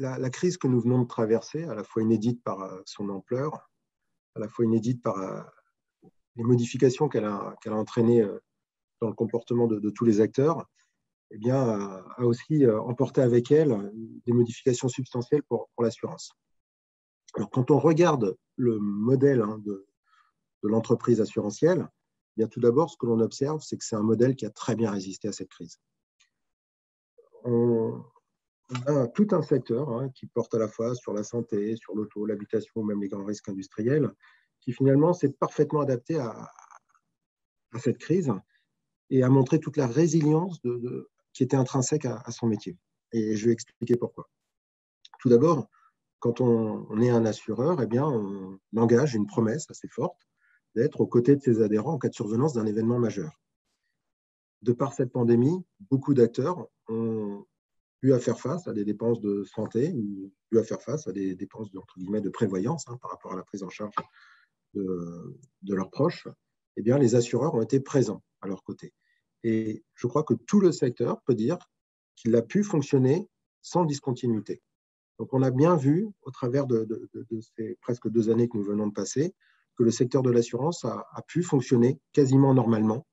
la crise que nous venons de traverser, à la fois inédite par son ampleur, à la fois inédite par les modifications qu'elle a entraînées dans le comportement de tous les acteurs, eh bien, a aussi emporté avec elle des modifications substantielles pour l'assurance. Alors, quand on regarde le modèle de l'entreprise assurantielle, eh bien, tout d'abord, ce que l'on observe, c'est que c'est un modèle qui a très bien résisté à cette crise. On a tout un secteur qui porte à la fois sur la santé, sur l'auto, l'habitation, même les grands risques industriels, qui finalement s'est parfaitement adapté à cette crise et a montré toute la résilience qui était intrinsèque à son métier. Et je vais expliquer pourquoi. Tout d'abord, quand on est un assureur, eh bien, on engage une promesse assez forte d'être aux côtés de ses adhérents en cas de survenance d'un événement majeur. De par cette pandémie, beaucoup d'acteurs ont eu à faire face à des dépenses de santé, ou eu à faire face à des dépenses entre guillemets, de prévoyance par rapport à la prise en charge de leurs proches. Eh bien, les assureurs ont été présents à leur côté. Et je crois que tout le secteur peut dire qu'il a pu fonctionner sans discontinuité. Donc, on a bien vu, au travers de ces presque 2 années que nous venons de passer, que le secteur de l'assurance a pu fonctionner quasiment normalement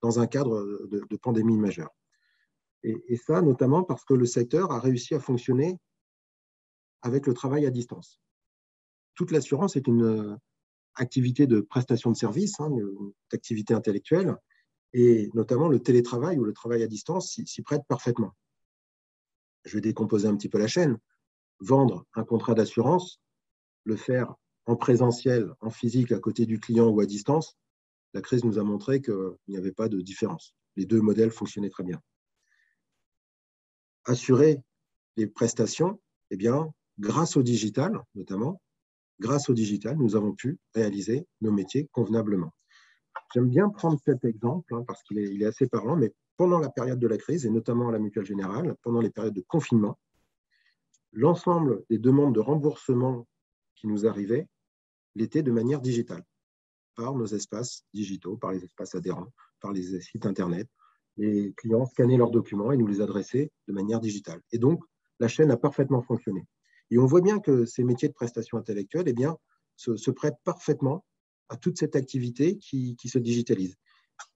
dans un cadre de pandémie majeure. Et ça, notamment parce que le secteur a réussi à fonctionner avec le travail à distance. Toute l'assurance est une activité de prestation de services, une activité intellectuelle, et notamment le télétravail ou le travail à distance s'y prête parfaitement. Je vais décomposer un petit peu la chaîne. Vendre un contrat d'assurance, le faire en présentiel, en physique, à côté du client ou à distance, la crise nous a montré qu'il n'y avait pas de différence. Les deux modèles fonctionnaient très bien. Assurer les prestations, eh bien, grâce au digital, notamment, grâce au digital, nous avons pu réaliser nos métiers convenablement. J'aime bien prendre cet exemple parce qu'il est assez parlant, mais pendant la période de la crise, et notamment à la Mutuelle Générale, pendant les périodes de confinement, l'ensemble des demandes de remboursement qui nous arrivaient l'étaient de manière digitale, par nos espaces digitaux, par les espaces adhérents, par les sites Internet. Les clients scannaient leurs documents et nous les adressaient de manière digitale. Et donc, la chaîne a parfaitement fonctionné. Et on voit bien que ces métiers de prestation intellectuelle eh bien, se prêtent parfaitement à toute cette activité qui se digitalise.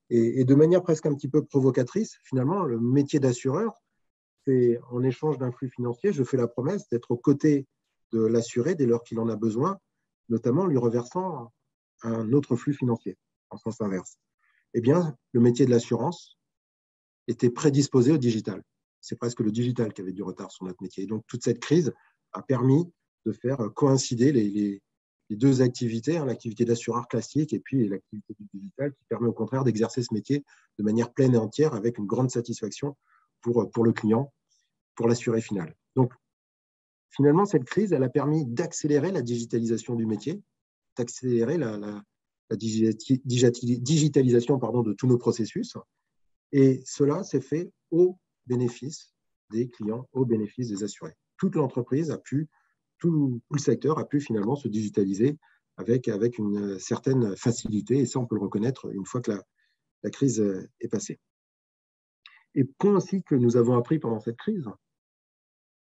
Et de manière presque un petit peu provocatrice, finalement, le métier d'assureur, c'est en échange d'un flux financier, je fais la promesse d'être aux côtés de l'assuré dès lors qu'il en a besoin, notamment lui reversant un autre flux financier, en sens inverse. Eh bien, le métier de l'assurance était prédisposé au digital. C'est presque le digital qui avait du retard sur notre métier. Et donc, toute cette crise a permis de faire coïncider les deux activités, l'activité d'assureur classique et puis l'activité du digital, qui permet au contraire d'exercer ce métier de manière pleine et entière avec une grande satisfaction pour le client, pour l'assuré final. Donc, finalement, cette crise, elle a permis d'accélérer la digitalisation du métier, d'accélérer la digitalisation de tous nos processus. Et cela s'est fait au bénéfice des clients, au bénéfice des assurés. Toute l'entreprise a pu, tout le secteur a pu finalement se digitaliser avec une certaine facilité. Et ça, on peut le reconnaître une fois que la crise est passée. Et point aussi que nous avons appris pendant cette crise,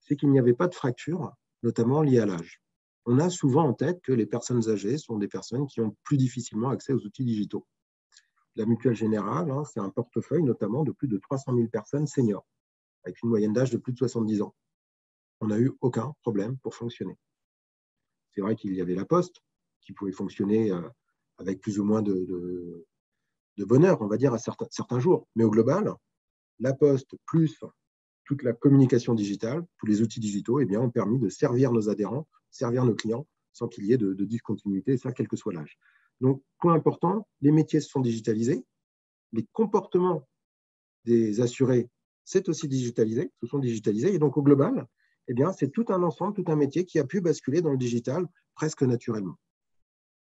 c'est qu'il n'y avait pas de fracture, notamment liée à l'âge. On a souvent en tête que les personnes âgées sont des personnes qui ont plus difficilement accès aux outils digitaux. La Mutuelle Générale, c'est un portefeuille notamment de plus de 300 000 personnes seniors, avec une moyenne d'âge de plus de 70 ans. On n'a eu aucun problème pour fonctionner. C'est vrai qu'il y avait la Poste, qui pouvait fonctionner avec plus ou moins de bonheur, on va dire, à certains jours. Mais au global, la Poste plus toute la communication digitale, tous les outils digitaux, eh bien, ont permis de servir nos adhérents, servir nos clients, sans qu'il y ait de discontinuité, et ça, quel que soit l'âge. Donc, point important, les métiers se sont digitalisés, les comportements des assurés, c'est aussi digitalisé, se sont digitalisés, et donc au global, eh bien, c'est tout un ensemble, tout un métier qui a pu basculer dans le digital presque naturellement.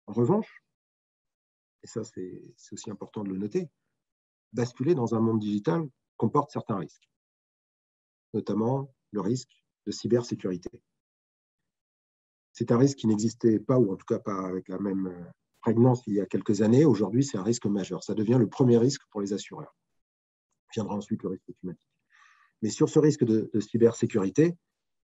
En revanche, et ça c'est aussi important de le noter, basculer dans un monde digital comporte certains risques, notamment le risque de cybersécurité. C'est un risque qui n'existait pas, ou en tout cas pas avec la même prégnance il y a quelques années. Aujourd'hui, c'est un risque majeur. Ça devient le premier risque pour les assureurs. Viendra ensuite le risque climatique. Mais sur ce risque de cybersécurité,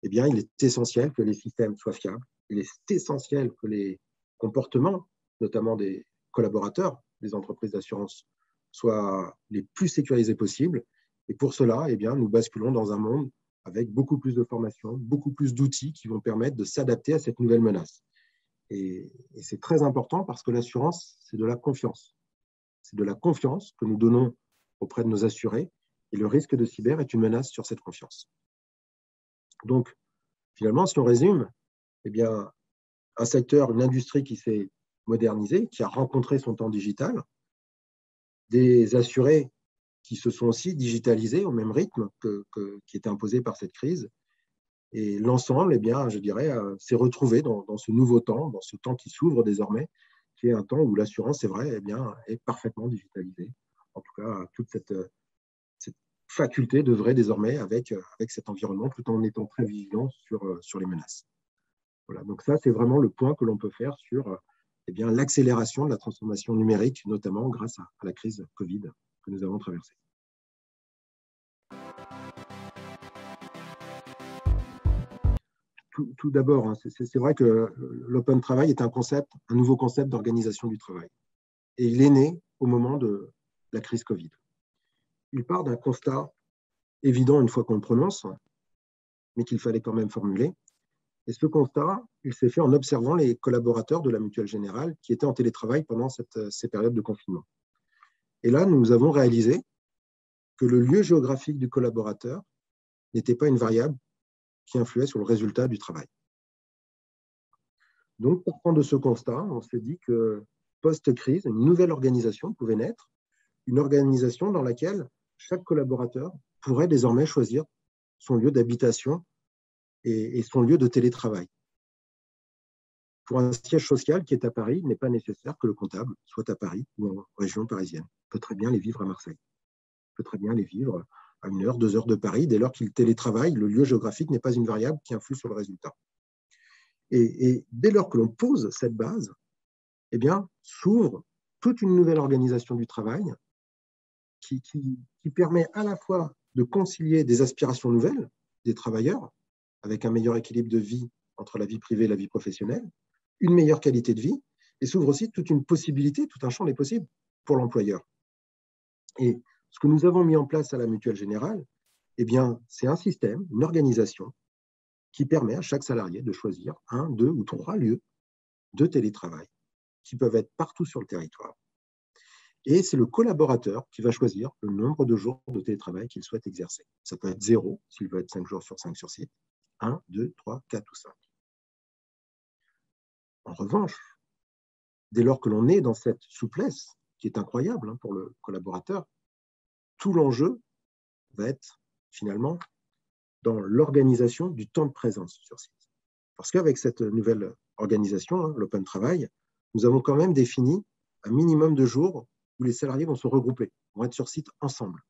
eh bien, il est essentiel que les systèmes soient fiables. Il est essentiel que les comportements, notamment des collaborateurs des entreprises d'assurance, soient les plus sécurisés possibles. Et pour cela, eh bien, nous basculons dans un monde avec beaucoup plus de formation, beaucoup plus d'outils qui vont permettre de s'adapter à cette nouvelle menace. Et c'est très important parce que l'assurance, c'est de la confiance. C'est de la confiance que nous donnons auprès de nos assurés. Et le risque de cyber est une menace sur cette confiance. Donc, finalement, si on résume, eh bien, un secteur, une industrie qui s'est modernisée, qui a rencontré son temps digital, des assurés qui se sont aussi digitalisés au même rythme qui était imposé par cette crise. Et l'ensemble, eh bien, je dirais, s'est retrouvé dans ce nouveau temps, dans ce temps qui s'ouvre désormais, qui est un temps où l'assurance, c'est vrai, eh bien, est parfaitement digitalisée. En tout cas, toute cette faculté devrait désormais avec cet environnement, tout en étant très vigilant sur les menaces. Voilà, donc ça, c'est vraiment le point que l'on peut faire sur eh bien, l'accélération de la transformation numérique, notamment grâce à la crise Covid que nous avons traversée. Tout d'abord, hein, c'est vrai que l'open travail est un nouveau concept d'organisation du travail. Et il est né au moment de la crise Covid. Il part d'un constat évident une fois qu'on le prononce, mais qu'il fallait quand même formuler. Et ce constat, il s'est fait en observant les collaborateurs de la Mutuelle Générale qui étaient en télétravail pendant ces périodes de confinement. Et là, nous avons réalisé que le lieu géographique du collaborateur n'était pas une variable qui influait sur le résultat du travail. Donc, partant de ce constat, on s'est dit que post-crise, une nouvelle organisation pouvait naître, une organisation dans laquelle chaque collaborateur pourrait désormais choisir son lieu d'habitation et son lieu de télétravail. Pour un siège social qui est à Paris, il n'est pas nécessaire que le comptable soit à Paris ou en région parisienne. Il peut très bien les vivre à Marseille. Il peut très bien les vivre à 1 heure, 2 heures de Paris. Dès lors qu'il télétravaille, le lieu géographique n'est pas une variable qui influe sur le résultat. Et dès lors que l'on pose cette base, eh bien, s'ouvre toute une nouvelle organisation du travail qui permet à la fois de concilier des aspirations nouvelles des travailleurs avec un meilleur équilibre de vie entre la vie privée et la vie professionnelle, une meilleure qualité de vie, et s'ouvre aussi toute une possibilité, tout un champ des possibles pour l'employeur. Et ce que nous avons mis en place à la Mutuelle Générale, eh bien, c'est un système, une organisation qui permet à chaque salarié de choisir 1, 2 ou 3 lieux de télétravail qui peuvent être partout sur le territoire. Et c'est le collaborateur qui va choisir le nombre de jours de télétravail qu'il souhaite exercer. Ça peut être 0, s'il veut être 5 jours sur 5 sur site, 1, 2, 3, 4 ou 5. En revanche, dès lors que l'on est dans cette souplesse, qui est incroyable pour le collaborateur, tout l'enjeu va être finalement dans l'organisation du temps de présence sur site. Parce qu'avec cette nouvelle organisation, l'open travail, nous avons quand même défini un minimum de jours où les salariés vont se regrouper, vont être sur site ensemble.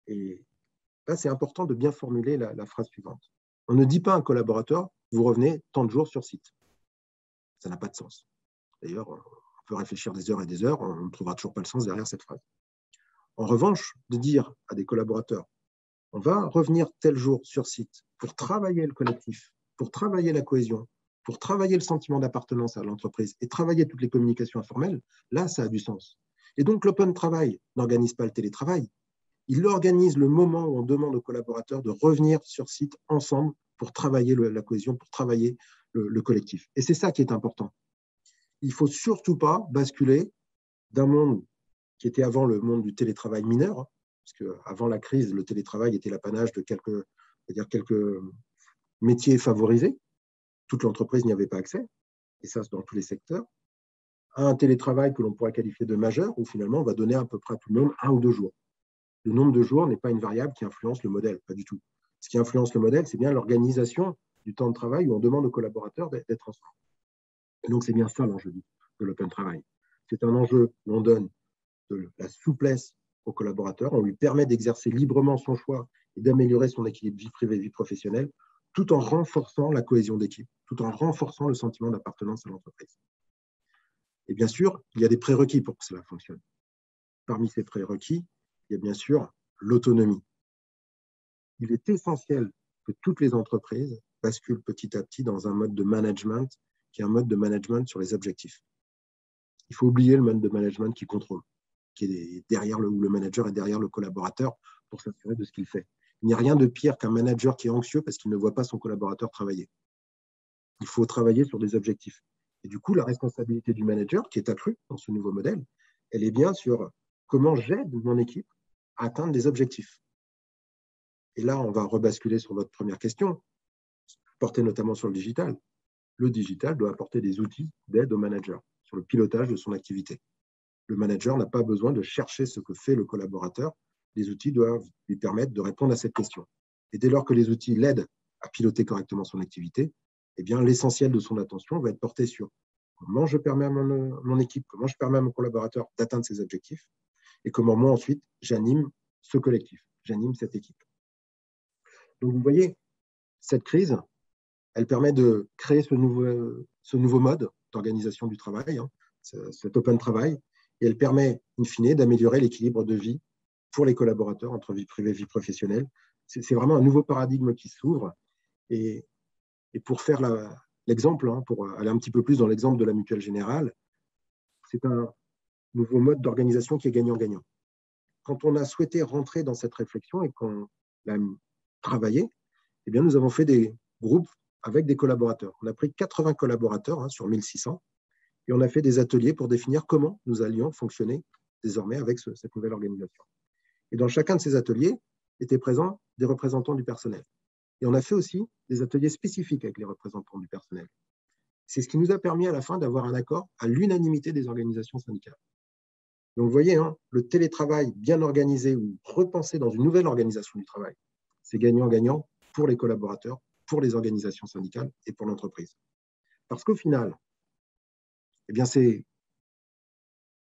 Et là, c'est important de bien formuler la phrase suivante. On ne dit pas à un collaborateur, vous revenez tant de jours sur site. Ça n'a pas de sens. D'ailleurs, on peut réfléchir des heures et des heures, on ne trouvera toujours pas le sens derrière cette phrase. En revanche, de dire à des collaborateurs, on va revenir tel jour sur site pour travailler le collectif, pour travailler la cohésion, pour travailler le sentiment d'appartenance à l'entreprise et travailler toutes les communications informelles, là, ça a du sens. Et donc, l'open travail n'organise pas le télétravail. Il organise le moment où on demande aux collaborateurs de revenir sur site ensemble pour travailler la cohésion, pour travailler le collectif. Et c'est ça qui est important. Il ne faut surtout pas basculer d'un monde qui était avant le monde du télétravail mineur, parce qu'avant la crise, le télétravail était l'apanage de quelques métiers favorisés. Toute l'entreprise n'y avait pas accès, et ça, c'est dans tous les secteurs, à un télétravail que l'on pourrait qualifier de majeur, où finalement, on va donner à peu près à tout le monde 1 ou 2 jours. Le nombre de jours n'est pas une variable qui influence le modèle, pas du tout. Ce qui influence le modèle, c'est bien l'organisation du temps de travail où on demande aux collaborateurs d'être ensemble. Et donc, c'est bien ça l'enjeu de l'open travail. C'est un enjeu où on donne de la souplesse aux collaborateurs, on lui permet d'exercer librement son choix et d'améliorer son équilibre vie privée, vie professionnelle, tout en renforçant la cohésion d'équipe, tout en renforçant le sentiment d'appartenance à l'entreprise. Et bien sûr, il y a des prérequis pour que cela fonctionne. Parmi ces prérequis, il y a bien sûr l'autonomie. Il est essentiel que toutes les entreprises basculent petit à petit dans un mode de management qui est un mode de management sur les objectifs. Il faut oublier le mode de management qui contrôle, qui est derrière où le manager est derrière le collaborateur pour s'assurer de ce qu'il fait. Il n'y a rien de pire qu'un manager qui est anxieux parce qu'il ne voit pas son collaborateur travailler. Il faut travailler sur des objectifs. Et du coup, la responsabilité du manager, qui est accrue dans ce nouveau modèle, elle est bien sur comment j'aide mon équipe à atteindre des objectifs. Et là, on va rebasculer sur votre première question, portée notamment sur le digital. Le digital doit apporter des outils d'aide au manager sur le pilotage de son activité. Le manager n'a pas besoin de chercher ce que fait le collaborateur. Les outils doivent lui permettre de répondre à cette question. Et dès lors que les outils l'aident à piloter correctement son activité, eh bien, l'essentiel de son attention va être porté sur comment je permets à mon équipe, comment je permets à mon collaborateur d'atteindre ses objectifs et comment moi ensuite j'anime ce collectif, j'anime cette équipe. Donc vous voyez, cette crise, elle permet de créer ce nouveau mode d'organisation du travail, cet open travail, et elle permet, in fine, d'améliorer l'équilibre de vie pour les collaborateurs entre vie privée et vie professionnelle. C'est vraiment un nouveau paradigme qui s'ouvre. Et pour faire l'exemple, pour aller un petit peu plus dans l'exemple de la Mutuelle Générale, c'est un nouveau mode d'organisation qui est gagnant-gagnant. Quand on a souhaité rentrer dans cette réflexion et qu'on l'a travaillé, eh bien, nous avons fait des groupes avec des collaborateurs. On a pris 80 collaborateurs sur 1600 et on a fait des ateliers pour définir comment nous allions fonctionner désormais avec cette nouvelle organisation. Et dans chacun de ces ateliers étaient présents des représentants du personnel. Et on a fait aussi des ateliers spécifiques avec les représentants du personnel. C'est ce qui nous a permis à la fin d'avoir un accord à l'unanimité des organisations syndicales. Donc vous voyez, le télétravail bien organisé ou repensé dans une nouvelle organisation du travail, c'est gagnant-gagnant pour les collaborateurs, pour les organisations syndicales et pour l'entreprise. Parce qu'au final, eh bien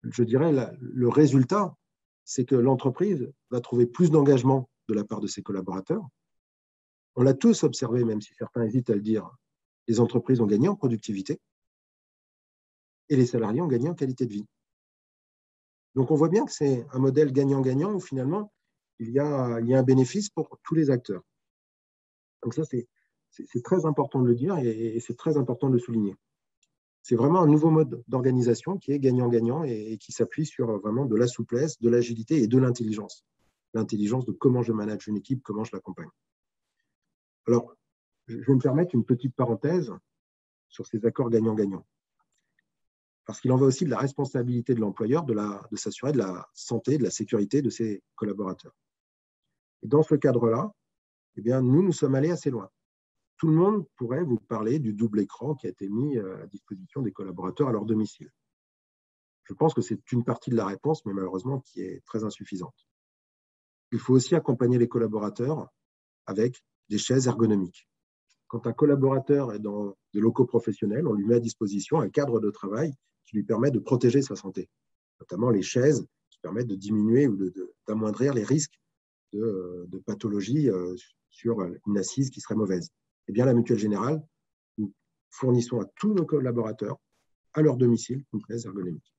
je dirais, le résultat, c'est que l'entreprise va trouver plus d'engagement de la part de ses collaborateurs. On l'a tous observé, même si certains hésitent à le dire, les entreprises ont gagné en productivité et les salariés ont gagné en qualité de vie. Donc on voit bien que c'est un modèle gagnant-gagnant où finalement, il y a un bénéfice pour tous les acteurs. Donc ça, c'est très important de le dire et c'est très important de le souligner. C'est vraiment un nouveau mode d'organisation qui est gagnant-gagnant et qui s'appuie sur vraiment de la souplesse, de l'agilité et de l'intelligence. L'intelligence de comment je manage une équipe, comment je l'accompagne. Alors, je vais me permettre une petite parenthèse sur ces accords gagnant-gagnant. Parce qu'il en va aussi de la responsabilité de l'employeur de s'assurer de la santé, de la sécurité de ses collaborateurs. Et dans ce cadre-là, eh bien, nous sommes allés assez loin. Tout le monde pourrait vous parler du double écran qui a été mis à disposition des collaborateurs à leur domicile. Je pense que c'est une partie de la réponse, mais malheureusement qui est très insuffisante. Il faut aussi accompagner les collaborateurs avec des chaises ergonomiques. Quand un collaborateur est dans des locaux professionnels, on lui met à disposition un cadre de travail qui lui permet de protéger sa santé, notamment les chaises qui permettent de diminuer ou d'amoindrir les risques de pathologie sur une assise qui serait mauvaise. Eh bien, la Mutuelle Générale, nous fournissons à tous nos collaborateurs, à leur domicile, une chaise ergonomique.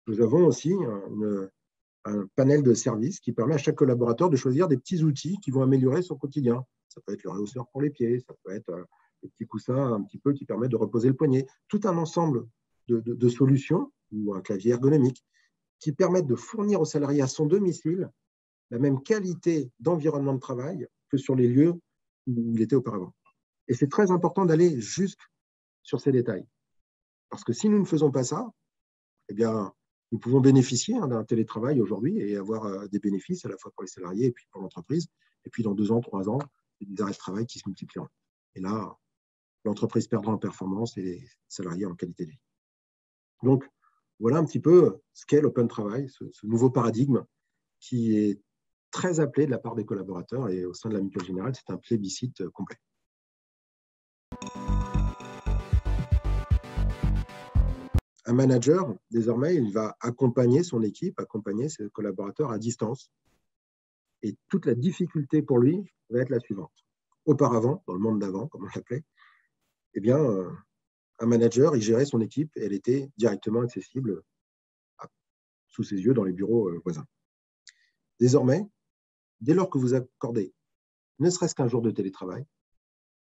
Nous avons aussi un panel de services qui permet à chaque collaborateur de choisir des petits outils qui vont améliorer son quotidien. Ça peut être le rehausseur pour les pieds, ça peut être les petits coussins un petit peu qui permettent de reposer le poignet. Tout un ensemble de solutions ou un clavier ergonomique qui permettent de fournir au salarié à son domicile la même qualité d'environnement de travail que sur les lieux où il était auparavant. Et c'est très important d'aller juste sur ces détails. Parce que si nous ne faisons pas ça, eh bien, nous pouvons bénéficier d'un télétravail aujourd'hui et avoir des bénéfices à la fois pour les salariés et puis pour l'entreprise. Et puis, dans 2 ans, 3 ans, il y a des arrêts de travail qui se multiplieront. Et là, l'entreprise perdra en performance et les salariés en qualité de vie. Donc, voilà un petit peu ce qu'est l'open travail, ce nouveau paradigme qui est très appelé de la part des collaborateurs et au sein de la Mutuelle Générale, c'est un plébiscite complet. Un manager, désormais, il va accompagner son équipe, accompagner ses collaborateurs à distance. Et toute la difficulté pour lui va être la suivante. Auparavant, dans le monde d'avant, comme on l'appelait, eh bien, un manager, il gérait son équipe et elle était directement accessible sous ses yeux dans les bureaux voisins. Désormais, dès lors que vous accordez ne serait-ce qu'un jour de télétravail,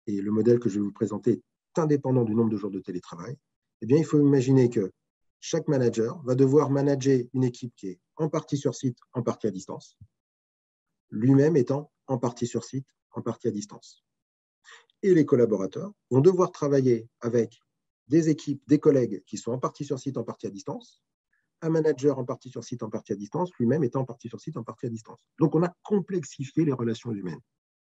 et le modèle que je vais vous présenter est indépendant du nombre de jours de télétravail, eh bien, il faut imaginer que chaque manager va devoir manager une équipe qui est en partie sur site, en partie à distance, lui-même étant en partie sur site, en partie à distance. Et les collaborateurs vont devoir travailler avec des équipes, des collègues qui sont en partie sur site, en partie à distance, un manager en partie sur site, en partie à distance, lui-même étant en partie sur site, en partie à distance. Donc, on a complexifié les relations humaines.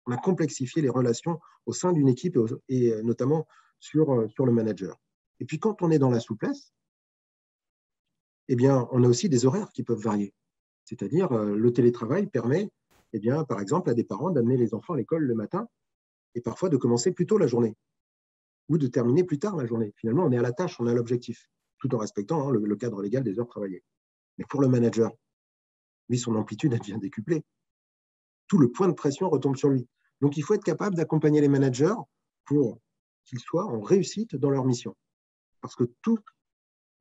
On a complexifié les relations au sein d'une équipe et notamment sur le manager. Et puis, quand on est dans la souplesse, eh bien, on a aussi des horaires qui peuvent varier. C'est-à-dire, le télétravail permet, eh bien, par exemple, à des parents d'amener les enfants à l'école le matin et parfois de commencer plus tôt la journée ou de terminer plus tard la journée. Finalement, on est à la tâche, on a l'objectif, tout en respectant le cadre légal des heures travaillées. Mais pour le manager, lui, son amplitude, elle devient décuplée. Tout le point de pression retombe sur lui. Donc, il faut être capable d'accompagner les managers pour qu'ils soient en réussite dans leur mission. Parce que toute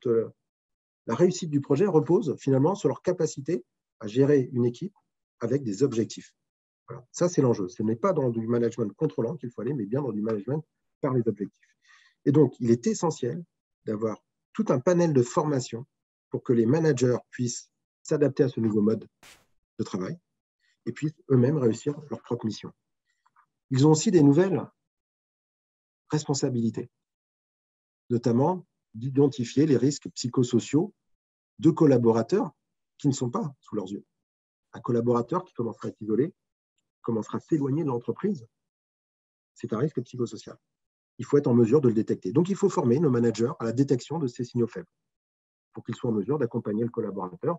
la réussite du projet repose finalement sur leur capacité à gérer une équipe avec des objectifs. Voilà. Ça, c'est l'enjeu. Ce n'est pas dans du management contrôlant qu'il faut aller, mais bien dans du management par les objectifs. Et donc, il est essentiel d'avoir tout un panel de formation pour que les managers puissent s'adapter à ce nouveau mode de travail et puissent eux-mêmes réussir leur propre mission. Ils ont aussi des nouvelles responsabilités, notamment d'identifier les risques psychosociaux de collaborateurs qui ne sont pas sous leurs yeux. Un collaborateur qui commencera à être isolé, commencera à s'éloigner de l'entreprise, c'est un risque psychosocial. Il faut être en mesure de le détecter. Donc, il faut former nos managers à la détection de ces signaux faibles pour qu'ils soient en mesure d'accompagner le collaborateur.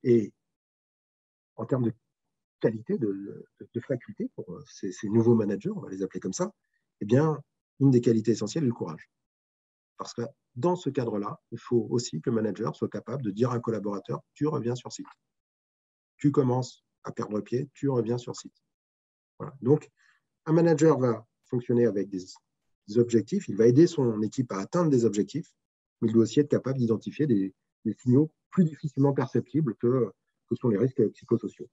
Et en termes de qualité, de faculté pour ces nouveaux managers, on va les appeler comme ça, eh bien, une des qualités essentielles est le courage. Parce que dans ce cadre-là, il faut aussi que le manager soit capable de dire à un collaborateur, tu reviens sur site. Tu commences à perdre pied, tu reviens sur site. Voilà. Donc, un manager va fonctionner avec des objectifs, il va aider son équipe à atteindre des objectifs, mais il doit aussi être capable d'identifier des signaux plus difficilement perceptibles que sont les risques psychosociaux.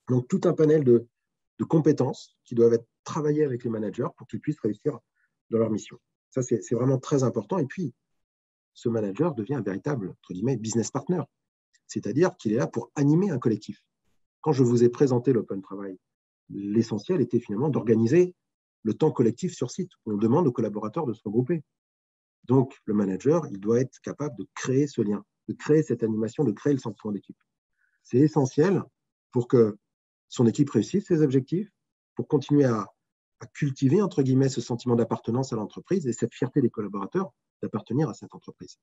Donc, tout un panel de compétences qui doivent être travaillées avec les managers pour qu'ils puissent réussir dans leur mission. Ça, c'est vraiment très important. Et puis, ce manager devient un véritable, entre guillemets, business partner. C'est-à-dire qu'il est là pour animer un collectif. Quand je vous ai présenté l'open travail, l'essentiel était finalement d'organiser le temps collectif sur site. On demande aux collaborateurs de se regrouper. Donc, le manager, il doit être capable de créer ce lien, de créer cette animation, de créer le sentiment d'équipe. C'est essentiel pour que son équipe réussisse ses objectifs, pour continuer à cultiver, entre guillemets, ce sentiment d'appartenance à l'entreprise et cette fierté des collaborateurs d'appartenir à cette entreprise.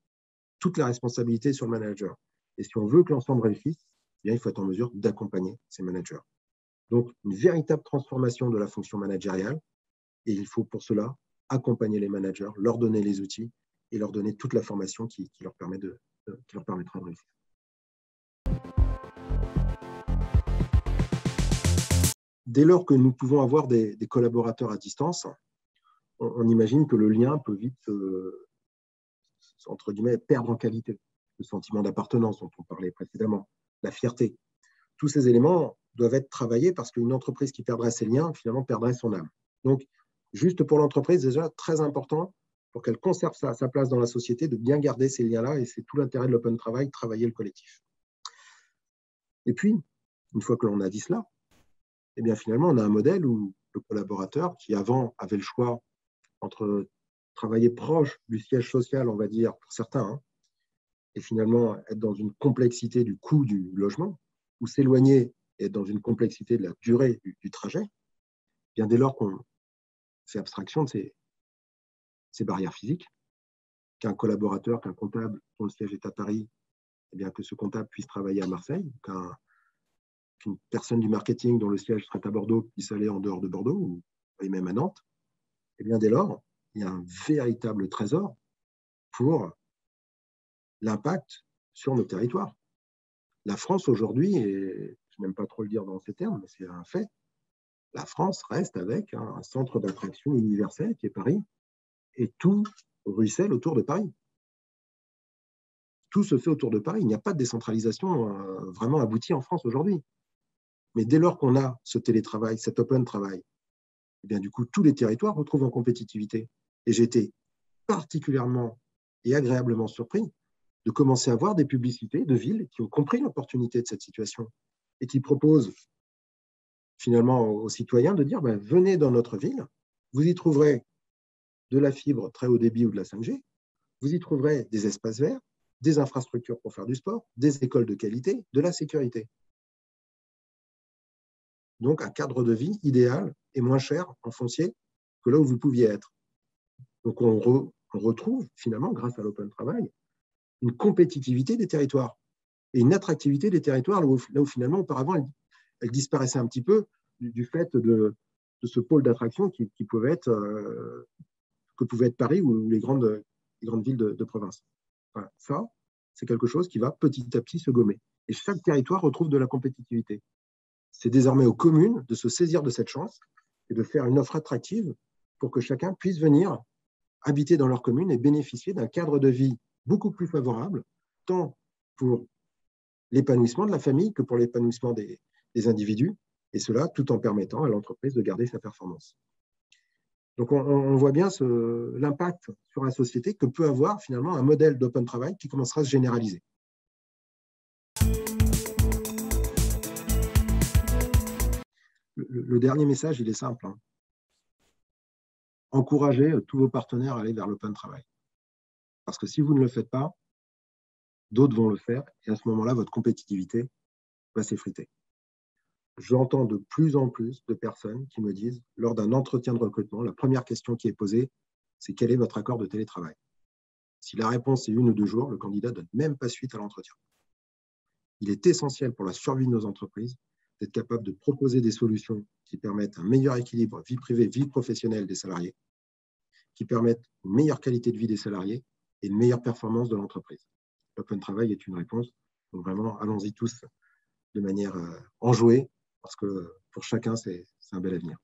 Toute la responsabilité sur le manager. Et si on veut que l'ensemble réussisse, eh bien, il faut être en mesure d'accompagner ces managers. Donc, une véritable transformation de la fonction managériale. Et il faut pour cela accompagner les managers, leur donner les outils et leur donner toute la formation qui leur permettra de réussir. Dès lors que nous pouvons avoir des collaborateurs à distance, on imagine que le lien peut vite, entre guillemets, perdre en qualité. Le sentiment d'appartenance dont on parlait précédemment, la fierté. Tous ces éléments doivent être travaillés parce qu'une entreprise qui perdrait ses liens, finalement, perdrait son âme. Donc, juste pour l'entreprise, déjà, très important, pour qu'elle conserve sa place dans la société, de bien garder ces liens-là, et c'est tout l'intérêt de l'open travail, travailler le collectif. Et puis, une fois que l'on a dit cela, eh bien, finalement, on a un modèle où le collaborateur, qui avant avait le choix entre travailler proche du siège social, on va dire, pour certains, et finalement être dans une complexité du coût du logement, ou s'éloigner et être dans une complexité de la durée du trajet, bien dès lors qu'on fait abstraction de ces barrières physiques, qu'un collaborateur, qu'un comptable dont le siège est à Paris, eh bien que ce comptable puisse travailler à Marseille, qu'une personne du marketing dont le siège serait à Bordeaux puisse aller en dehors de Bordeaux, ou même à Nantes, et bien dès lors, il y a un véritable trésor pour l'impact sur nos territoires. La France aujourd'hui, et je n'aime pas trop le dire dans ces termes, mais c'est un fait, la France reste avec un centre d'attraction universel qui est Paris, et tout ruisselle autour de Paris. Tout se fait autour de Paris. Il n'y a pas de décentralisation vraiment aboutie en France aujourd'hui. Mais dès lors qu'on a ce télétravail, cet open travail, eh bien, du coup, tous les territoires retrouvent en compétitivité. Et j'ai été particulièrement et agréablement surpris de commencer à voir des publicités de villes qui ont compris l'opportunité de cette situation et qui proposent finalement aux citoyens de dire venez dans notre ville, vous y trouverez de la fibre très haut débit ou de la 5G, vous y trouverez des espaces verts, des infrastructures pour faire du sport, des écoles de qualité, de la sécurité. Donc un cadre de vie idéal et moins cher en foncier que là où vous pouviez être. Donc on retrouve finalement, grâce à l'open travail, une compétitivité des territoires et une attractivité des territoires là où finalement auparavant elle disparaissait un petit peu du fait de ce pôle d'attraction que pouvait être Paris ou les grandes villes de province. Voilà. Ça, c'est quelque chose qui va petit à petit se gommer. Et chaque territoire retrouve de la compétitivité. C'est désormais aux communes de se saisir de cette chance et de faire une offre attractive pour que chacun puisse venir habiter dans leur commune et bénéficier d'un cadre de vie beaucoup plus favorable, tant pour l'épanouissement de la famille que pour l'épanouissement des individus, et cela tout en permettant à l'entreprise de garder sa performance. Donc on voit bien l'impact sur la société que peut avoir finalement un modèle d'open travail qui commencera à se généraliser. Le dernier message, il est simple. Encouragez tous vos partenaires à aller vers l'open travail. Parce que si vous ne le faites pas, d'autres vont le faire, et à ce moment-là, votre compétitivité va s'effriter. J'entends de plus en plus de personnes qui me disent, lors d'un entretien de recrutement, la première question qui est posée, c'est quel est votre accord de télétravail? Si la réponse est 1 ou 2 jours, le candidat ne donne même pas suite à l'entretien. Il est essentiel pour la survie de nos entreprises d'être capable de proposer des solutions qui permettent un meilleur équilibre vie privée, vie professionnelle des salariés, qui permettent une meilleure qualité de vie des salariés et une meilleure performance de l'entreprise. L'open travail est une réponse. Donc vraiment, allons-y tous de manière enjouée, parce que pour chacun, c'est un bel avenir.